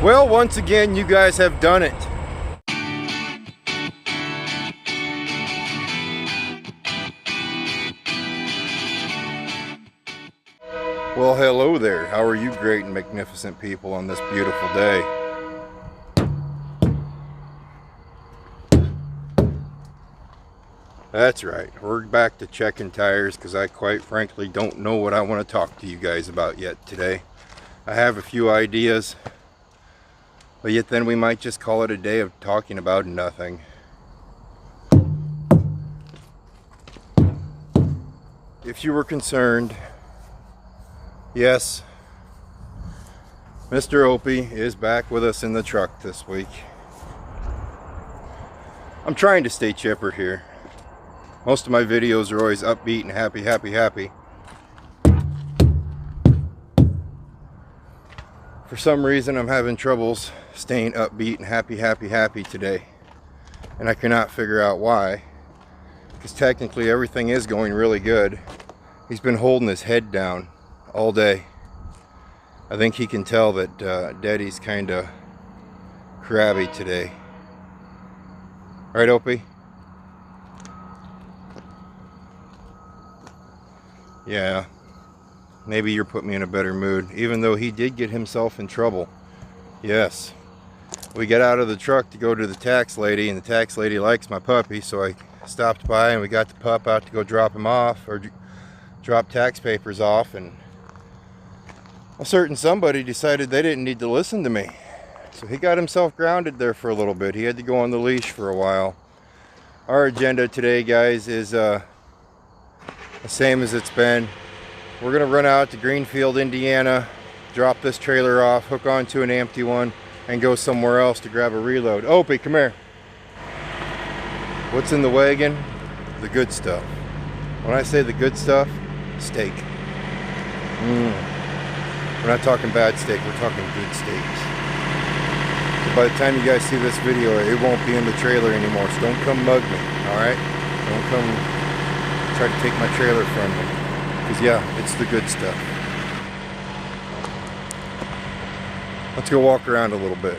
Well, once again, you guys have done it. Well, hello there. How are you great and magnificent people on this beautiful day? That's right. We're back to checking tires because I quite frankly don't know what I want to talk to you guys about yet today. I have a few ideas, but yet then we might just call it a day of talking about nothing. If you were concerned, yes, Mr. Opie is back with us in the truck this week. I'm trying to stay chipper here. Most of my videos are always upbeat and happy, happy, happy. For some reason, I'm having troubles staying upbeat and happy, happy, happy today. And I cannot figure out why. Because technically everything is going really good. He's been holding his head down all day. I think he can tell that Daddy's kind of crabby today. Right, Opie? Yeah, maybe you're putting me in a better mood, even though he did get himself in trouble. Yes, we got out of the truck to go to the tax lady, and the tax lady likes my puppy, so I stopped by and we got the pup out to go drop him off, or drop tax papers off, and a certain somebody decided they didn't need to listen to me. So he got himself grounded there for a little bit. He had to go on the leash for a while. Our agenda today, guys, is the same as it's been. We're gonna run out to Greenfield, Indiana, drop this trailer off, hook onto an empty one, and go somewhere else to grab a reload. Opie, come here. What's in the wagon? The good stuff. When I say the good stuff, steak. We're not talking bad steak, we're talking good steaks. So by the time you guys see this video, it won't be in the trailer anymore, so don't come mug me, alright? Don't come try to take my trailer from me, because yeah, it's the good stuff. Let's go walk around a little bit.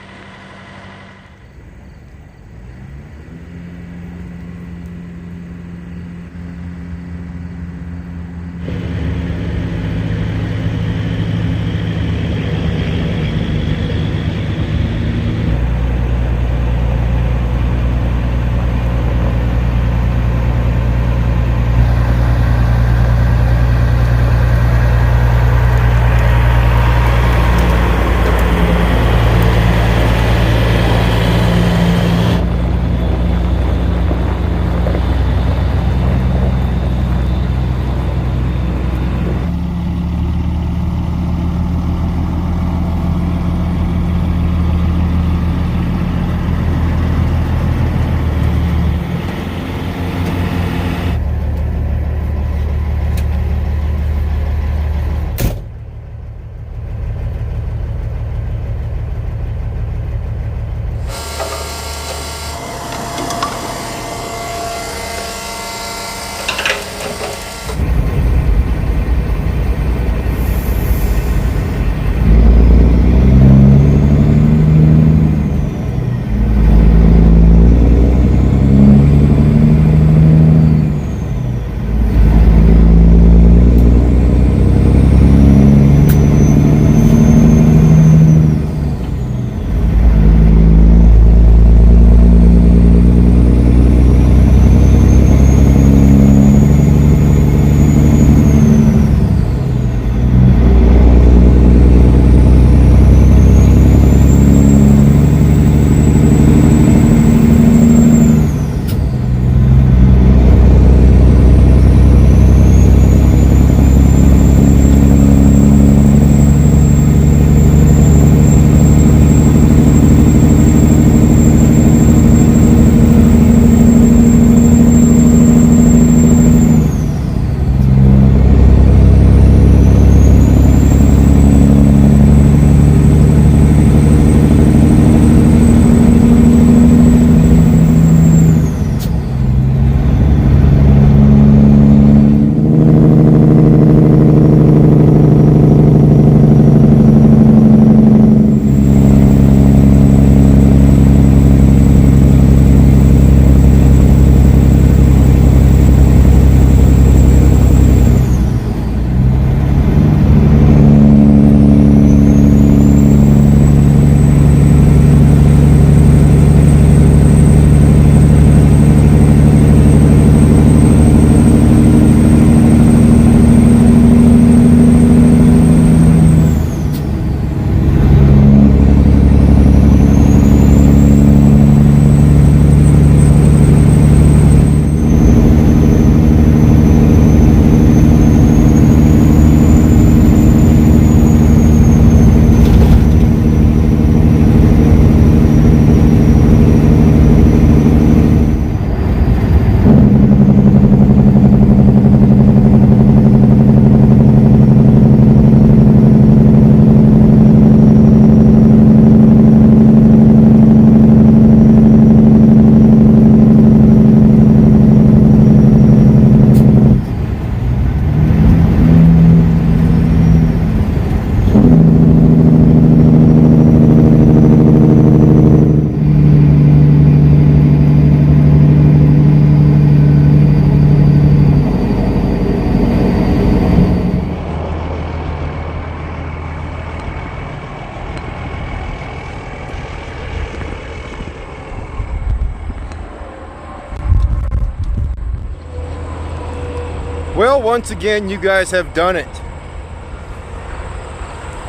Well, once again, you guys have done it.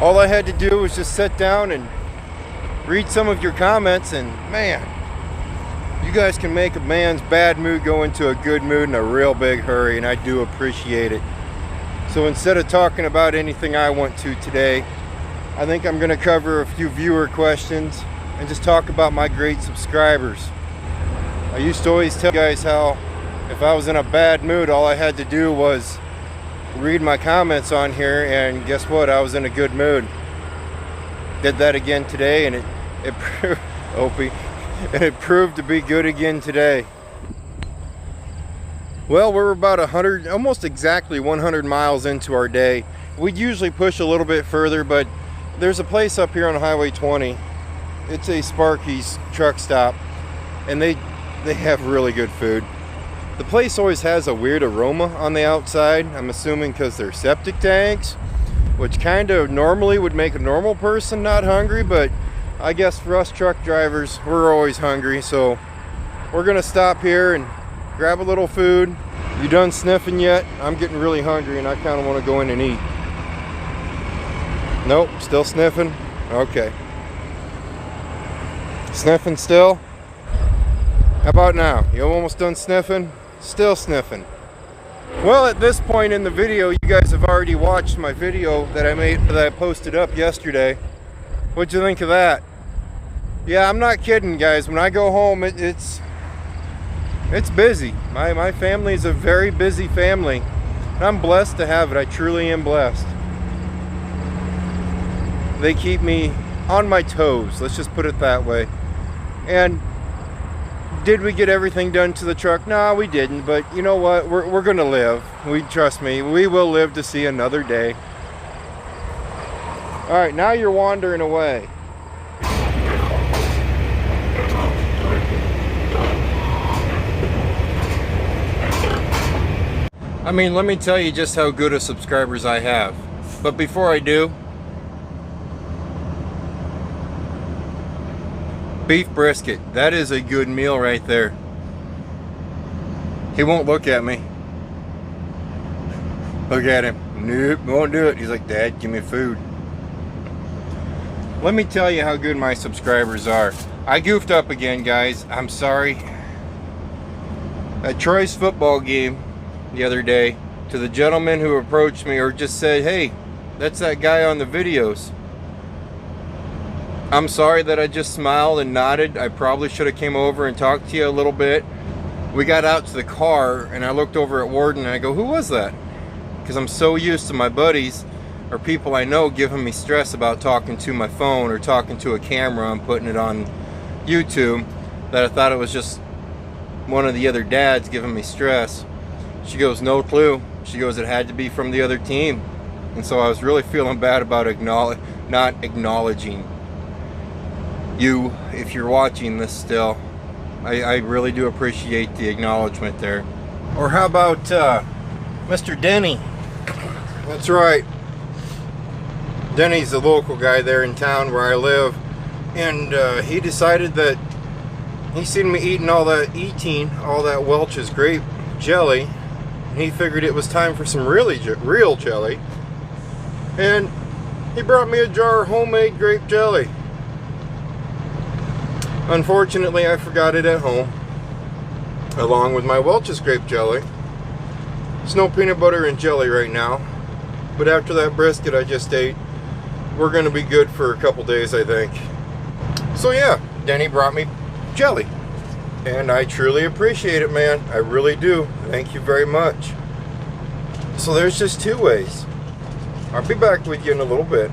All I had to do was just sit down and read some of your comments, and man, you guys can make a man's bad mood go into a good mood in a real big hurry, and I do appreciate it. So instead of talking about anything I want to today, I think I'm going to cover a few viewer questions and just talk about my great subscribers. I used to always tell you guys how if I was in a bad mood, all I had to do was read my comments on here, and guess what? I was in a good mood. Did that again today, and it proved, Opie, and it proved to be good again today. Well, we're about 100, almost exactly 100 miles into our day. We'd usually push a little bit further, but there's a place up here on Highway 20. It's a Sparky's truck stop, and they have really good food. The place always has a weird aroma on the outside. I'm assuming because they're septic tanks, which kind of normally would make a normal person not hungry, but I guess for us truck drivers, we're always hungry. So we're gonna stop here and grab a little food. You done sniffing yet? I'm getting really hungry and I kind of want to go in and eat. Nope, still sniffing? Okay. Sniffing still? How about now? You almost done sniffing? Still sniffing. Well, at this point in the video, you guys have already watched my video that I posted up yesterday. What'd you think of that? Yeah, I'm not kidding, guys. When I go home, it's busy. My family is a very busy family. And I'm blessed to have it. I truly am blessed. They keep me on my toes. Let's just put it that way. And did we get everything done to the truck? No, we didn't, but you know what? We're gonna live. Trust me, we will live to see another day. All right, now you're wandering away. I mean, let me tell you just how good of subscribers I have. But before I do, beef brisket. That is a good meal right there. He won't look at me. Look at him. Nope, won't do it. He's like, Dad, give me food. Let me tell you how good my subscribers are. I goofed up again, guys. I'm sorry. At Troy's football game the other day, to the gentleman who approached me or just said, hey, that's that guy on the videos. I'm sorry that I just smiled and nodded. I probably should have came over and talked to you a little bit. We got out to the car and I looked over at Warden and I go, who was that? Because I'm so used to my buddies or people I know giving me stress about talking to my phone or talking to a camera and putting it on YouTube, that I thought it was just one of the other dads giving me stress. She goes, no clue. She goes, it had to be from the other team. And so I was really feeling bad about not acknowledging you, if you're watching this still. I really do appreciate the acknowledgement there. Or how about Mr. Denny? That's right. Denny's the local guy there in town where I live, and he decided that he seen me eating all that Welch's grape jelly, and he figured it was time for some real jelly, and he brought me a jar of homemade grape jelly. Unfortunately, I forgot it at home, along with my Welch's grape jelly. It's no peanut butter and jelly right now, but after that brisket I just ate, we're gonna be good for a couple days, I think. So yeah, Denny brought me jelly, and I truly appreciate it, man. I really do. Thank you very much. So there's just two ways. I'll be back with you in a little bit.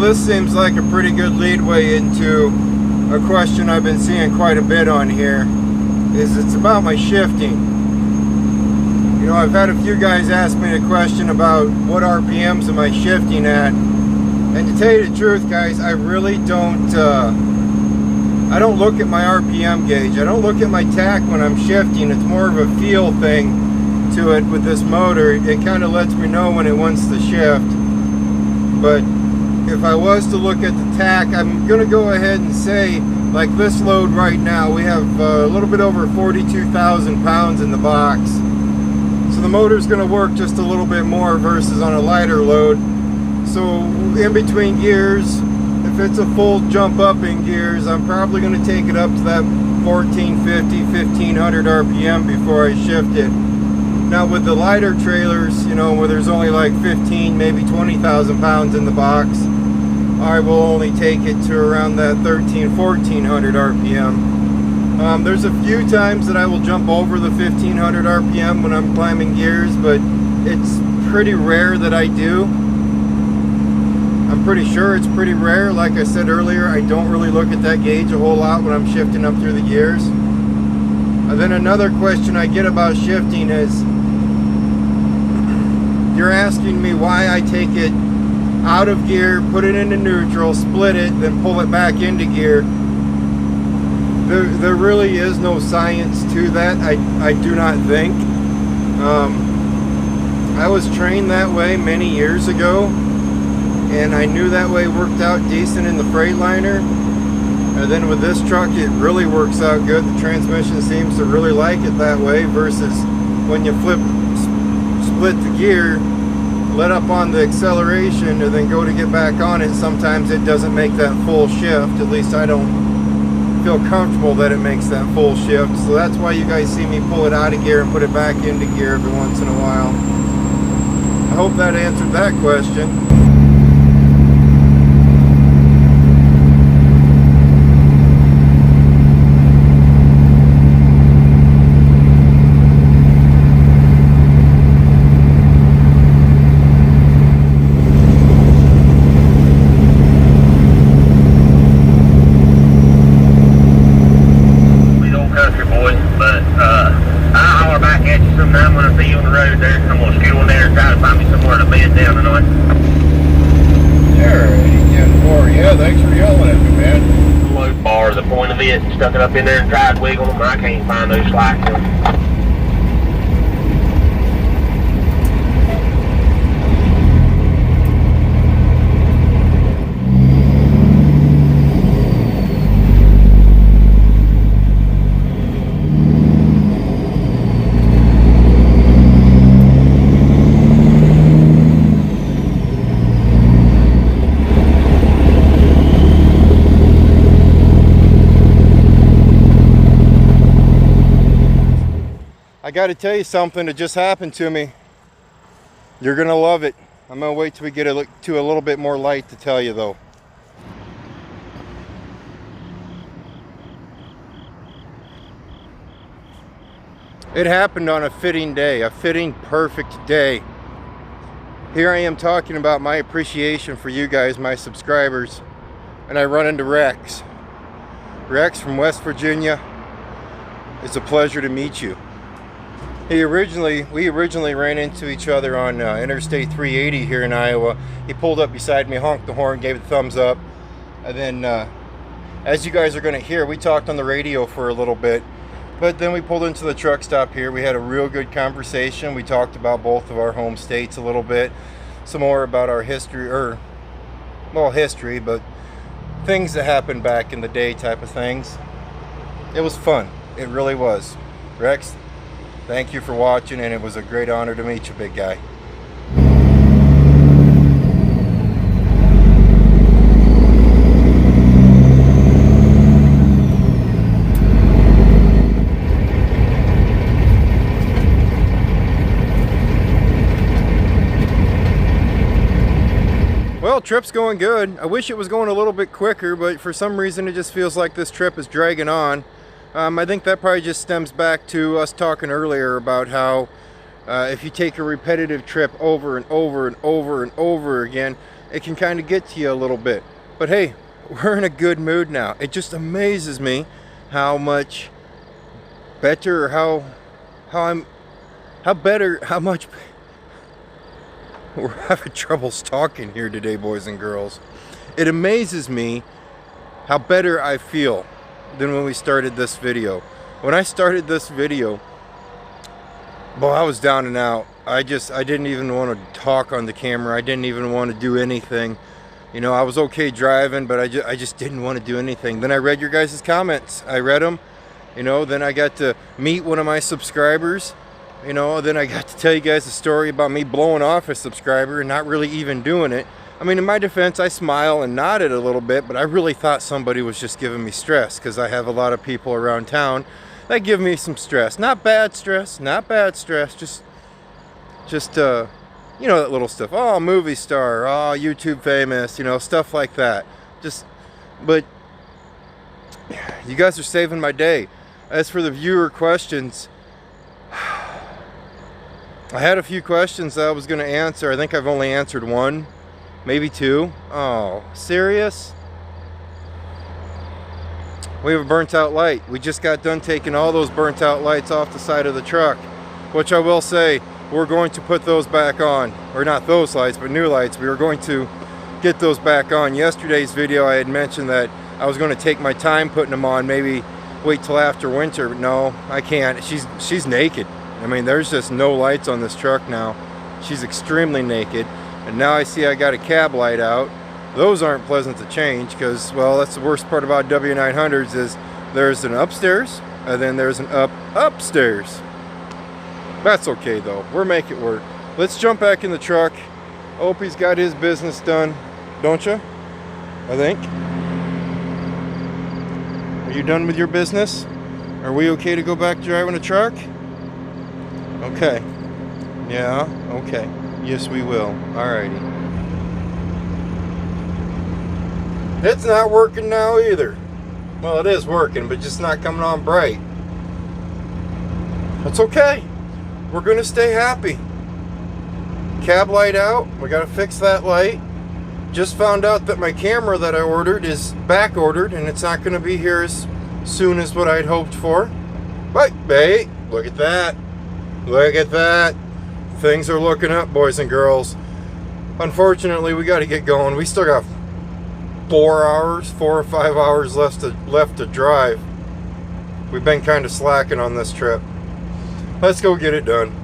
this seems like a pretty good leadway into a question I've been seeing quite a bit on here. It's about my shifting. You know, I've had a few guys ask me a question about what RPMs am I shifting at, and to tell you the truth, guys, I really don't. I don't look at my RPM gauge. I don't look at my tach when I'm shifting. It's more of a feel thing to it with this motor. It kind of lets me know when it wants to shift. But if I was to look at the tach, I'm going to go ahead and say, like this load right now, we have a little bit over 42,000 pounds in the box. So the motor's going to work just a little bit more versus on a lighter load. So in between gears, if it's a full jump up in gears, I'm probably going to take it up to that 1450, 1500 RPM before I shift it. Now with the lighter trailers, you know, where there's only like 15, maybe 20,000 pounds in the box, I will only take it to around that 1400 RPM. There's a few times that I will jump over the 1500 RPM when I'm climbing gears, but it's pretty rare that I do. I'm pretty sure it's pretty rare. Like I said earlier, I don't really look at that gauge a whole lot when I'm shifting up through the gears. And then another question I get about shifting is, you're asking me why I take it out of gear, put it into neutral, split it, then pull it back into gear. There really is no science to that, I do not think. I was trained that way many years ago, and I knew that way worked out decent in the Freightliner. And then with this truck, it really works out good. The transmission seems to really like it that way versus when you split the gear, let up on the acceleration, and then go to get back on it. Sometimes it doesn't make that full shift. At least I don't feel comfortable that it makes that full shift. So that's why you guys see me pull it out of gear and put it back into gear every once in a while. I hope that answered that question. Stuck it up in there and tried wiggling them. I can't find those slacks. I got to tell you something that just happened to me. You're going to love it. I'm going to wait till we get to a little bit more light to tell you though. It happened on a fitting day, a fitting perfect day. Here I am talking about my appreciation for you guys, my subscribers, and I run into Rex. Rex from West Virginia. It's a pleasure to meet you. We originally ran into each other on Interstate 380 here in Iowa. He pulled up beside me, honked the horn, gave a thumbs up, and then as you guys are going to hear, we talked on the radio for a little bit, but then we pulled into the truck stop here. We had a real good conversation. We talked about both of our home states a little bit, some more about our history, history, but things that happened back in the day type of things. It was fun. It really was. Rex, thank you for watching, and it was a great honor to meet you, big guy. Well, trip's going good. I wish it was going a little bit quicker, but for some reason it just feels like this trip is dragging on. I think that probably just stems back to us talking earlier about how if you take a repetitive trip over and over and over and over again, it can kind of get to you a little bit. But hey, we're in a good mood now. It just amazes me how much better, or how much we're having trouble talking here today, boys and girls. It amazes me how better I feel than when we started this video. When I started this video, boy, I was down and out. I didn't even want to talk on the camera. I didn't even want to do anything. You know, I was okay driving, but I just didn't want to do anything. Then I read your guys' comments. I read them. You know, then I got to meet one of my subscribers. You know, then I got to tell you guys a story about me blowing off a subscriber and not really even doing it. I mean, in my defense, I smile and nodded a little bit, but I really thought somebody was just giving me stress, because I have a lot of people around town that give me some stress. Not bad stress, not bad stress, just you know, that little stuff. Oh, movie star, oh, YouTube famous, you know, stuff like that. But you guys are saving my day. As for the viewer questions, I had a few questions that I was going to answer. I think I've only answered one, maybe two. Oh, serious? We have a burnt out light. We just got done taking all those burnt out lights off the side of the truck, which I will say, we're going to put those back on. Or not those lights, but new lights. We were going to get those back on. Yesterday's video I had mentioned that I was going to take my time putting them on, maybe wait till after winter. But no, I can't. She's naked. I mean, there's just no lights on this truck now. She's extremely naked. And now I see I got a cab light out. Those aren't pleasant to change, because, well, that's the worst part about W900s is there's an upstairs and then there's an upstairs. That's okay though. We'll make it work. Let's jump back in the truck. Opie's got his business done, don't you? I think. Are you done with your business? Are we okay to go back driving a truck? Okay. Yeah, okay. Yes, we will. Alrighty. It's not working now either. Well, it is working, but just not coming on bright. That's okay. We're going to stay happy. Cab light out. We got to fix that light. Just found out that my camera that I ordered is back ordered, and it's not going to be here as soon as what I'd hoped for. But, hey, look at that. Look at that. Things are looking up, boys and girls. Unfortunately, we got to get going. We still got 4 or 5 hours left to drive. We've been kind of slacking on this trip. Let's go get it done.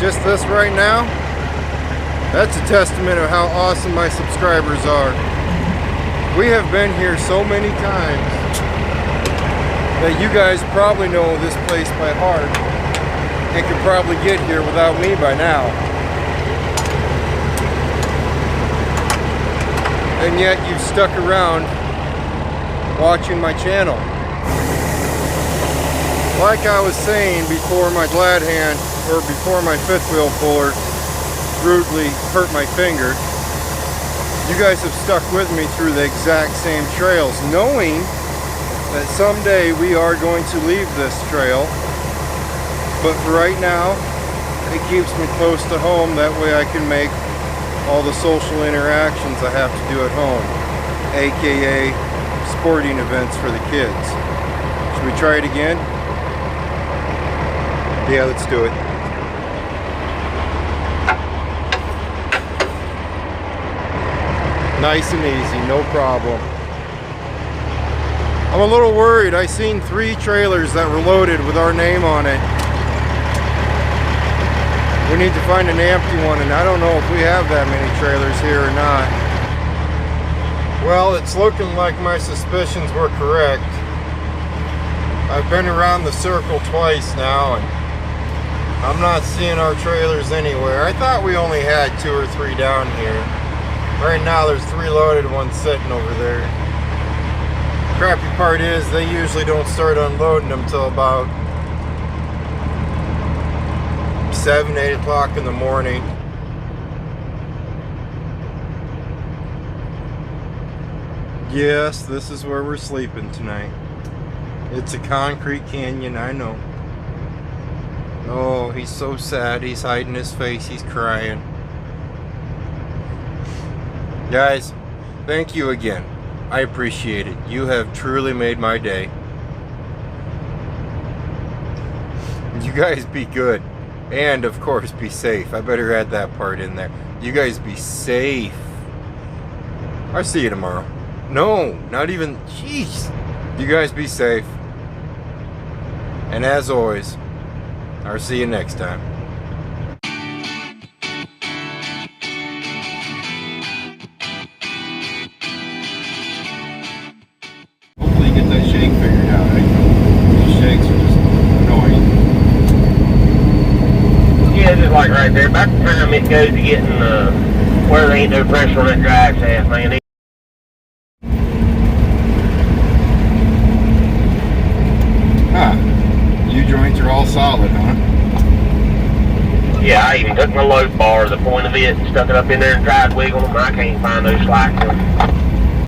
Just this right now, that's a testament of how awesome my subscribers are. We have been here so many times that you guys probably know this place by heart and could probably get here without me by now. And yet you've stuck around watching my channel. Like I was saying before my glad hand, or before my fifth wheel puller rudely hurt my finger, you guys have stuck with me through the exact same trails, knowing that someday we are going to leave this trail. But for right now, it keeps me close to home. That way I can make all the social interactions I have to do at home, aka sporting events for the kids. Should we try it again? Yeah, let's do it. Nice and easy, no problem. I'm a little worried. I seen 3 trailers that were loaded with our name on it. We need to find an empty one, and I don't know if we have that many trailers here or not. Well, it's looking like my suspicions were correct. I've been around the circle twice now, and I'm not seeing our trailers anywhere. I thought we only had 2 or 3 down here. Right now there's 3 loaded ones sitting over there. The crappy part is they usually don't start unloading them till about 7, 8 o'clock in the morning. Yes, this is where we're sleeping tonight. It's a concrete canyon, I know. Oh, he's so sad. He's hiding his face. He's crying. Guys, thank you again. I appreciate it. You have truly made my day. You guys be good. And, of course, be safe. I better add that part in there. You guys be safe. I'll see you tomorrow. No, not even. Jeez. You guys be safe. And as always, I'll see you next time. Hopefully you get that shake figured out. These shakes are just annoying. Yeah, just like right there. About the time it goes to getting where there ain't no pressure on that drive shaft, man. Joints are all solid, huh? Yeah, I even took my load bar, the point of it, and stuck it up in there and tried wiggling them. I can't find those slacks.